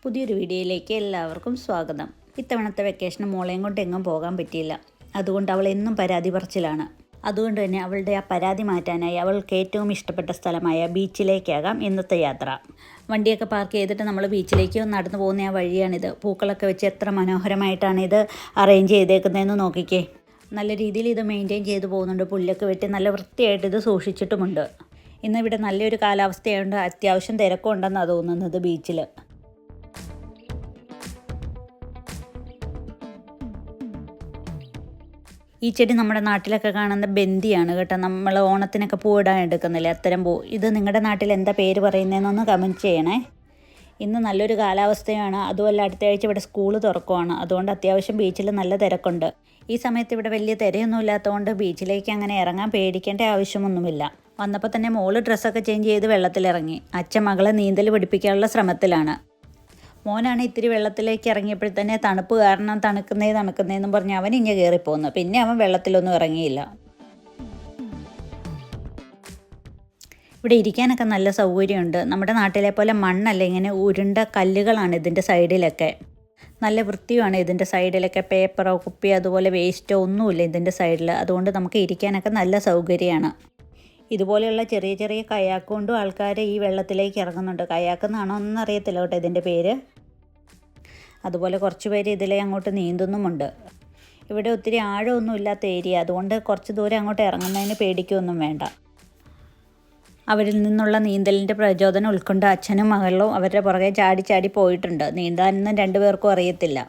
പുതിയൊരു വീഡിയോയിലേക്ക് എല്ലാവർക്കും സ്വാഗതം. ഇത്തവണത്തെ വെക്കേഷന് മോളെയും കൊണ്ട് എങ്ങും പോകാൻ പറ്റിയില്ല. അതുകൊണ്ട് അവൾ എന്നും പരാതി പറച്ചിലാണ്. അതുകൊണ്ട് തന്നെ അവളുടെ ആ പരാതി മാറ്റാനായി അവൾക്ക് ഏറ്റവും ഇഷ്ടപ്പെട്ട സ്ഥലമായ ബീച്ചിലേക്കാകാം ഇന്നത്തെ യാത്ര. വണ്ടിയൊക്കെ പാർക്ക് ചെയ്തിട്ട് നമ്മൾ ബീച്ചിലേക്ക് നടന്നു പോകുന്ന ആ വഴിയാണിത്. പൂക്കളൊക്കെ വെച്ച് എത്ര മനോഹരമായിട്ടാണ് ഇത് അറേഞ്ച് ചെയ്തേക്കുന്നതെന്ന് നോക്കിക്കേ. നല്ല രീതിയിൽ ഇത് മെയിൻറ്റെയിൻ ചെയ്ത് പോകുന്നുണ്ട്. പുല്ലൊക്കെ വെട്ടി നല്ല വൃത്തിയായിട്ട് ഇത് സൂക്ഷിച്ചിട്ടുമുണ്ട്. ഇന്നിവിടെ നല്ലൊരു കാലാവസ്ഥയായതുകൊണ്ട് അത്യാവശ്യം തിരക്കുണ്ടെന്നാണ് തോന്നുന്നത് ബീച്ചിൽ. ഈ ചെടി നമ്മുടെ നാട്ടിലൊക്കെ കാണുന്ന ബന്ദിയാണ് കേട്ടോ. നമ്മൾ ഓണത്തിനൊക്കെ പൂവിടാൻ എടുക്കുന്നില്ലേ, അത്തരം പൂ. ഇത് നിങ്ങളുടെ നാട്ടിൽ എന്താ പേര് പറയുന്നതെന്നൊന്ന് കമൻറ്റ് ചെയ്യണേ. ഇന്ന് നല്ലൊരു കാലാവസ്ഥയാണ്. അതുമല്ല അടുത്ത ആഴ്ച ഇവിടെ സ്കൂൾ തുറക്കുവാണ്. അതുകൊണ്ട് അത്യാവശ്യം ബീച്ചിൽ നല്ല തിരക്കുണ്ട്. ഈ സമയത്ത് ഇവിടെ വലിയ തിരയൊന്നും ഇല്ലാത്തതുകൊണ്ട് ബീച്ചിലേക്ക് അങ്ങനെ ഇറങ്ങാൻ പേടിക്കേണ്ട ആവശ്യമൊന്നുമില്ല. വന്നപ്പോൾ തന്നെ മോള് ഡ്രസ്സൊക്കെ ചേഞ്ച് ചെയ്ത് വെള്ളത്തിലിറങ്ങി. അച്ഛൻ മകളെ നീന്തൽ പഠിപ്പിക്കാനുള്ള ശ്രമത്തിലാണ്. മോനാണ് ഇത്തിരി വെള്ളത്തിലേക്ക് ഇറങ്ങിയപ്പോഴത്തന്നെ തണുപ്പ് കാരണം തണുക്കുന്നതെന്നും പറഞ്ഞ് അവൻ ഇങ്ങനെ കയറിപ്പോന്നു. പിന്നെ അവൻ വെള്ളത്തിലൊന്നും ഇറങ്ങിയില്ല. ഇവിടെ ഇരിക്കാനൊക്കെ നല്ല സൗകര്യമുണ്ട്. നമ്മുടെ നാട്ടിലെ പോലെ മണ്ണല്ല, ഇങ്ങനെ ഉരുണ്ട കല്ലുകളാണ് ഇതിൻ്റെ സൈഡിലൊക്കെ. നല്ല വൃത്തിയുമാണ് ഇതിൻ്റെ സൈഡിലൊക്കെ. പേപ്പറോ കുപ്പിയോ അതുപോലെ വേസ്റ്റോ ഒന്നുമില്ല ഇതിൻ്റെ സൈഡിൽ. അതുകൊണ്ട് നമുക്ക് ഇരിക്കാനൊക്കെ നല്ല സൗകര്യമാണ്. ഇതുപോലെയുള്ള ചെറിയ ചെറിയ കയാക്ക് കൊണ്ടും ആൾക്കാർ ഈ വെള്ളത്തിലേക്ക് ഇറങ്ങുന്നുണ്ട്. കയാക്ക് എന്നാണോ എന്നറിയത്തില്ല കേട്ടോ ഇതിൻ്റെ പേര്. അതുപോലെ കുറച്ച് പേര് ഇതിലെ അങ്ങോട്ട് നീന്തുന്നുമുണ്ട്. ഇവിടെ ഒത്തിരി ആഴമൊന്നും ഇല്ലാത്ത ഏരിയ, അതുകൊണ്ട് കുറച്ച് ദൂരം അങ്ങോട്ട് ഇറങ്ങുന്നതിന് പേടിക്കൊന്നും വേണ്ട. അവരിൽ നിന്നുള്ള നീന്തലിൻ്റെ പ്രചോദനം ഉൾക്കൊണ്ട് അച്ഛനും മകളും അവരുടെ പുറകെ ചാടി ചാടി പോയിട്ടുണ്ട്. നീന്താനൊന്നും രണ്ടുപേർക്കും അറിയത്തില്ല.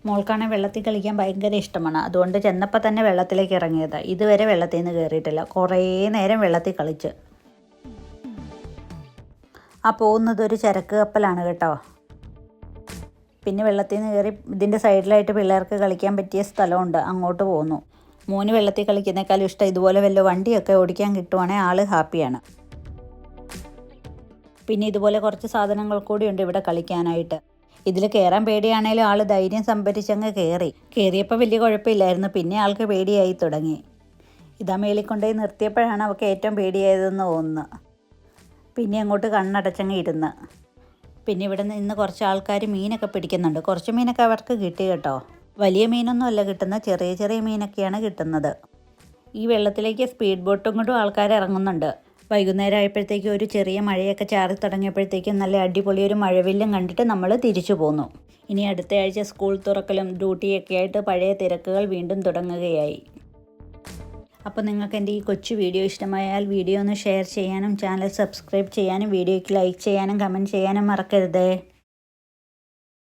മോൾക്കാണെങ്കിൽ വെള്ളത്തിൽ കളിക്കാൻ ഭയങ്കര ഇഷ്ടമാണ്. അതുകൊണ്ട് ചെന്നപ്പോൾ തന്നെ വെള്ളത്തിലേക്ക് ഇറങ്ങിയത്. ഇതുവരെ വെള്ളത്തിൽ നിന്ന് കയറിയിട്ടില്ല. കുറേ നേരം വെള്ളത്തിൽ കളിച്ച്. ആ പോകുന്നത് ഒരു ചരക്ക് കപ്പലാണ് കേട്ടോ. പിന്നെ വെള്ളത്തിൽ നിന്ന് കയറി ഇതിൻ്റെ സൈഡിലായിട്ട് പിള്ളേർക്ക് കളിക്കാൻ പറ്റിയ സ്ഥലമുണ്ട്, അങ്ങോട്ട് പോകുന്നു. മോന് വെള്ളത്തിൽ കളിക്കുന്നേക്കാളും ഇഷ്ടം ഇതുപോലെ വല്ല വണ്ടിയൊക്കെ ഓടിക്കാൻ കിട്ടുവാണെങ്കിൽ ആൾ ഹാപ്പിയാണ്. പിന്നെ ഇതുപോലെ കുറച്ച് സാധനങ്ങൾ കൂടിയുണ്ട് ഇവിടെ കളിക്കാനായിട്ട്. ഇതിൽ കയറാൻ പേടിയാണേലും ആൾ ധൈര്യം സംഭരിച്ചങ്ങ് കയറിയപ്പോൾ വലിയ കുഴപ്പമില്ലായിരുന്നു. പിന്നെ ആൾക്ക് പേടിയായി തുടങ്ങി. ഇതാ മേളിൽ കൊണ്ടുപോയി നിർത്തിയപ്പോഴാണ് അവൾക്ക് ഏറ്റവും പേടിയായതെന്ന് തോന്നുന്നു. പിന്നെ അങ്ങോട്ട് കണ്ണടച്ചങ്ങ് ഇരുന്ന്. പിന്നെ ഇവിടെ നിന്ന് കുറച്ച് ആൾക്കാർ മീനൊക്കെ പിടിക്കുന്നുണ്ട്. കുറച്ച് മീനൊക്കെ അവർക്ക് കിട്ടി കേട്ടോ. വലിയ മീനൊന്നും അല്ല കിട്ടുന്നത്, ചെറിയ ചെറിയ മീനൊക്കെയാണ് കിട്ടുന്നത്. ഈ വെള്ളത്തിലേക്ക് സ്പീഡ് ബോട്ടും കൊണ്ടും ആൾക്കാർ ഇറങ്ങുന്നുണ്ട്. വൈകുന്നേരം ആയപ്പോഴത്തേക്കും ഒരു ചെറിയ മഴയൊക്കെ ചാറി തുടങ്ങിയപ്പോഴത്തേക്കും നല്ല അടിപൊളി ഒരു മഴവില്ലും കണ്ടിട്ട് നമ്മൾ തിരിച്ചു പോന്നു. ഇനി അടുത്ത ആഴ്ച സ്കൂൾ തുറക്കലും ഡ്യൂട്ടിയൊക്കെ ആയിട്ട് പഴയ തിരക്കുകൾ വീണ്ടും തുടങ്ങുകയായി. അപ്പോൾ നിങ്ങൾക്ക് എൻ്റെ ഈ കൊച്ചു വീഡിയോ ഇഷ്ടമായാൽ വീഡിയോ ഒന്ന് ഷെയർ ചെയ്യാനും ചാനൽ സബ്സ്ക്രൈബ് ചെയ്യാനും വീഡിയോയ്ക്ക് ലൈക്ക് ചെയ്യാനും കമൻറ്റ് ചെയ്യാനും മറക്കരുതേ.